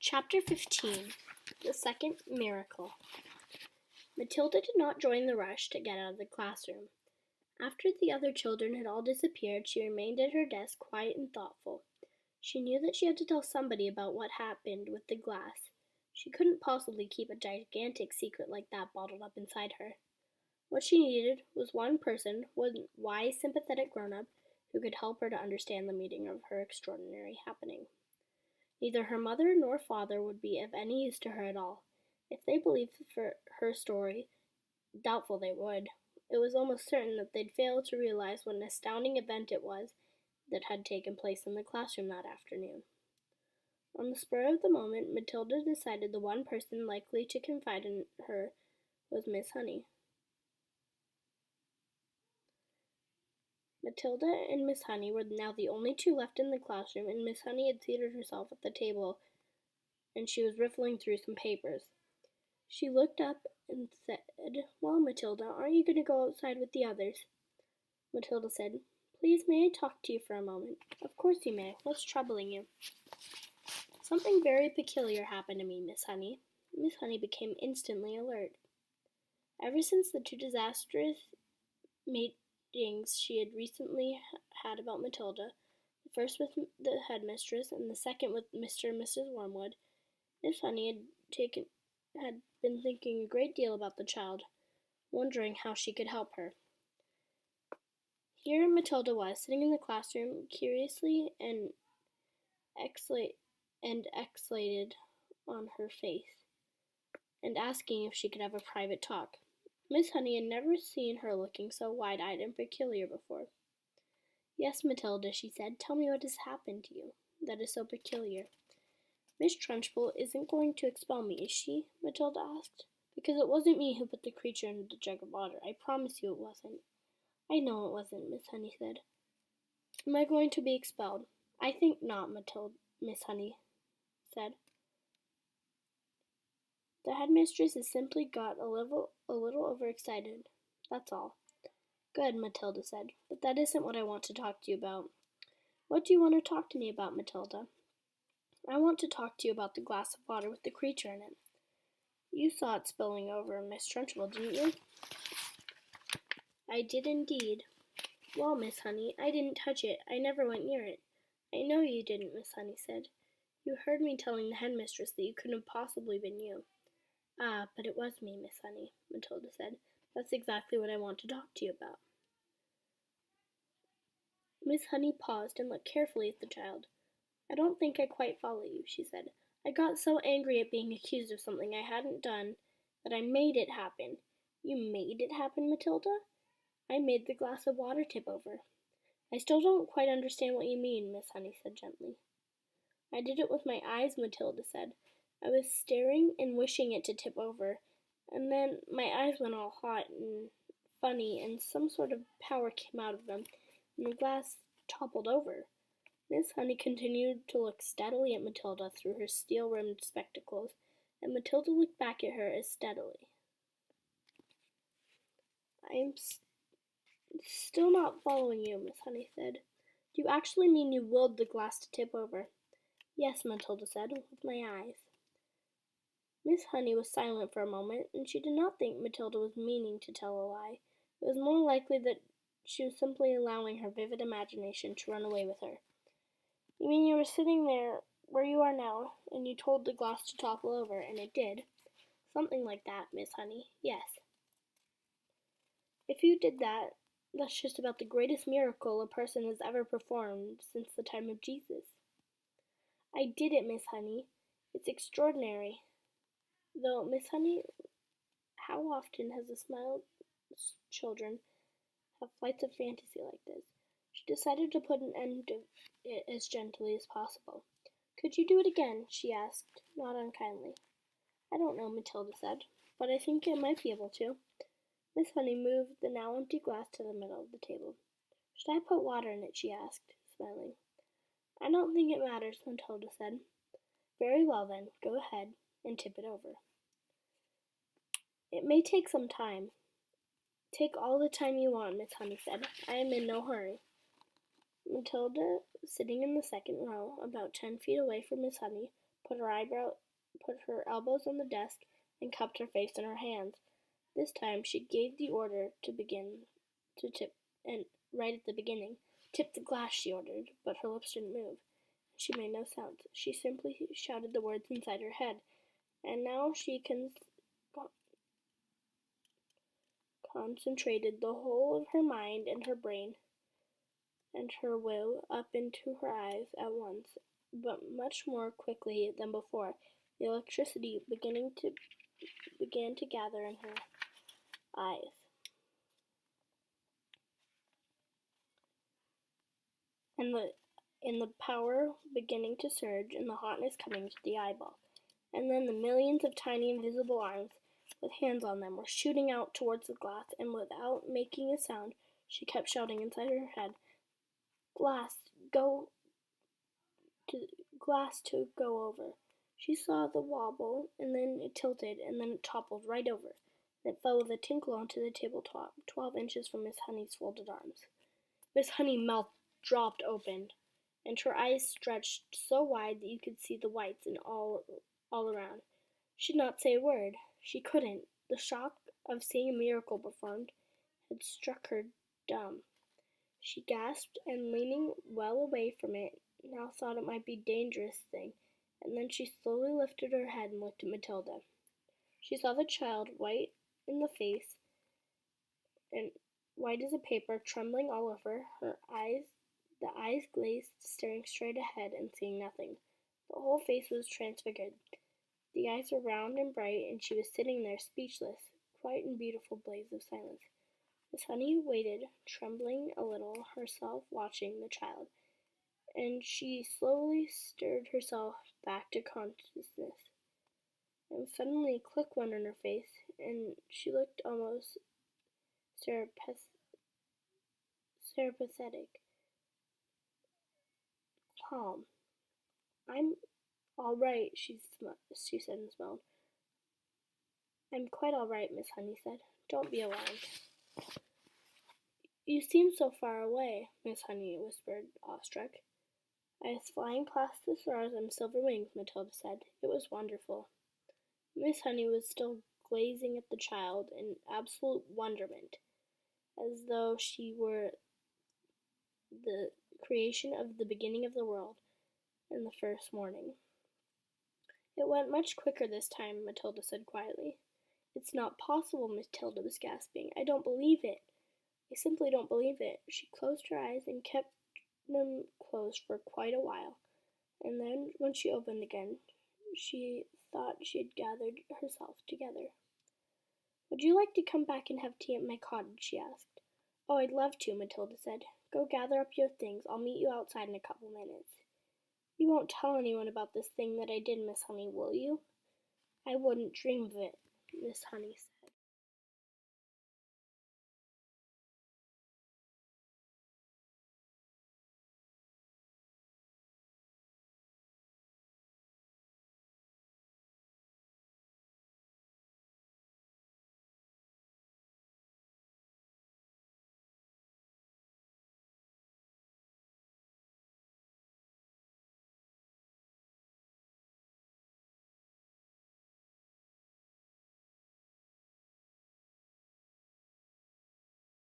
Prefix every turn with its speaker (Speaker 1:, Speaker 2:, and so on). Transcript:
Speaker 1: Chapter 15 The Second Miracle. Matilda did not join the rush to get out of the classroom. After the other children had all disappeared, she remained at her desk quiet and thoughtful. She knew that she had to tell somebody about what happened with the glass. She couldn't possibly keep a gigantic secret like that bottled up inside her. What she needed was one person, one wise, sympathetic grown-up, who could help her to understand the meaning of her extraordinary happening. Neither her mother nor father would be of any use to her at all. If they believed her story, doubtful they would, it was almost certain that they'd fail to realize what an astounding event it was that had taken place in the classroom that afternoon. On the spur of the moment, Matilda decided the one person likely to confide in her was Miss Honey. Matilda and Miss Honey were now the only two left in the classroom, and Miss Honey had seated herself at the table, and she was riffling through some papers. She looked up and said, "Well, Matilda, aren't you going to go outside with the others?" Matilda said, "Please, may I talk to you for a moment?" "Of course you may. What's troubling you?" "Something very peculiar happened to me, Miss Honey." Miss Honey became instantly alert. Ever since the two disastrous meetings she had recently had about Matilda, the first with the headmistress and the second with Mr. and Mrs. Wormwood, Miss Honey had been thinking a great deal about the child, wondering how she could help her. Here Matilda was, sitting in the classroom, curiously and excited on her face, and asking if she could have a private talk. Miss Honey had never seen her looking so wide-eyed and peculiar before. "Yes, Matilda," she said, "tell me what has happened to you that is so peculiar." "Miss Trunchbull isn't going to expel me, is she?" Matilda asked. "Because it wasn't me who put the creature in the jug of water. I promise you it wasn't." "I know it wasn't," Miss Honey said. "Am I going to be expelled?" "I think not," Miss Honey said. "The headmistress has simply got a little overexcited. That's all." "Good," Matilda said. "But that isn't what I want to talk to you about." "What do you want to talk to me about, Matilda?" "I want to talk to you about the glass of water with the creature in it. You saw it spilling over Miss Trunchbull, didn't you?" "I did indeed." "Well, Miss Honey, I didn't touch it. I never went near it." "I know you didn't," Miss Honey said. "You heard me telling the headmistress that you couldn't have possibly been you." "Ah, but it was me, Miss Honey," Matilda said. "That's exactly what I want to talk to you about." Miss Honey paused and looked carefully at the child. "I don't think I quite follow you," she said. "I got so angry at being accused of something I hadn't done that I made it happen." "You made it happen, Matilda?" "I made the glass of water tip over." "I still don't quite understand what you mean," Miss Honey said gently. "I did it with my eyes," Matilda said. "I was staring and wishing it to tip over, and then my eyes went all hot and funny, and some sort of power came out of them, and the glass toppled over." Miss Honey continued to look steadily at Matilda through her steel-rimmed spectacles, and Matilda looked back at her as steadily. "I am still not following you," Miss Honey said. "Do you actually mean you willed the glass to tip over?" "Yes," Matilda said, "with my eyes." Miss Honey was silent for a moment, and she did not think Matilda was meaning to tell a lie. It was more likely that she was simply allowing her vivid imagination to run away with her. "You mean you were sitting there where you are now, and you told the glass to topple over, and it did?" "Something like that, Miss Honey, yes." "If you did that, that's just about the greatest miracle a person has ever performed since the time of Jesus." "I did it, Miss Honey. It's extraordinary." Though, Miss Honey, how often has a smiled children have flights of fantasy like this? She decided to put an end to it as gently as possible. "Could you do it again?" she asked, not unkindly. "I don't know," Matilda said, "but I think I might be able to." Miss Honey moved the now empty glass to the middle of the table. "Should I put water in it?" she asked, smiling. "I don't think it matters," Matilda said. "Very well, then, go ahead and tip it over." "It may take some time." "Take all the time you want," Miss Honey said. "I am in no hurry." Matilda, sitting in the second row, about 10 feet away from Miss Honey, put her elbows on the desk and cupped her face in her hands. This time she gave the order to begin to tip, and right at the beginning, "Tip the glass," she ordered, but her lips didn't move. She made no sound. She simply shouted the words inside her head, and now she concentrated the whole of her mind and her brain and her will up into her eyes at once, but much more quickly than before. The electricity began to gather in her eyes, and the power beginning to surge, and the hotness coming to the eyeball. And then the millions of tiny invisible arms with hands on them were shooting out towards the glass, and without making a sound, she kept shouting inside her head, "Glass, glass to go over." She saw the wobble, and then it tilted, and then it toppled right over. And it fell with a tinkle onto the tabletop, 12 inches from Miss Honey's folded arms. Miss Honey's mouth dropped open, and her eyes stretched so wide that you could see the whites and all around. She'd not say a word. She couldn't. The shock of seeing a miracle performed had struck her dumb. She gasped, and leaning well away from it, now thought it might be a dangerous thing, and then she slowly lifted her head and looked at Matilda. She saw the child, white in the face and white as a paper, trembling all over, the eyes glazed, staring straight ahead and seeing nothing. The whole face was transfigured. The eyes were round and bright, and she was sitting there speechless, quite in beautiful blaze of silence. Miss Honey waited, trembling a little, herself watching the child, and she slowly stirred herself back to consciousness. And suddenly a click went in her face, and she looked almost sympathetic, calm. "I'm all right," she said and smiled. "I'm quite all right," Miss Honey said. "Don't be alarmed." "You seem so far away," Miss Honey whispered, awestruck. "I was flying past the stars on silver wings," Matilda said. "It was wonderful." Miss Honey was still gazing at the child in absolute wonderment, as though she were the creation of the beginning of the world and the first morning. "It went much quicker this time," Matilda said quietly. "It's not possible," Matilda was gasping. "I don't believe it. I simply don't believe it." She closed her eyes and kept them closed for quite a while, and then when she opened again, she thought she had gathered herself together. "Would you like to come back and have tea at my cottage?" she asked. "Oh, I'd love to," Matilda said. "Go gather up your things. I'll meet you outside in a couple minutes." "You won't tell anyone about this thing that I did, Miss Honey, will you?" "I wouldn't dream of it," Miss Honey said.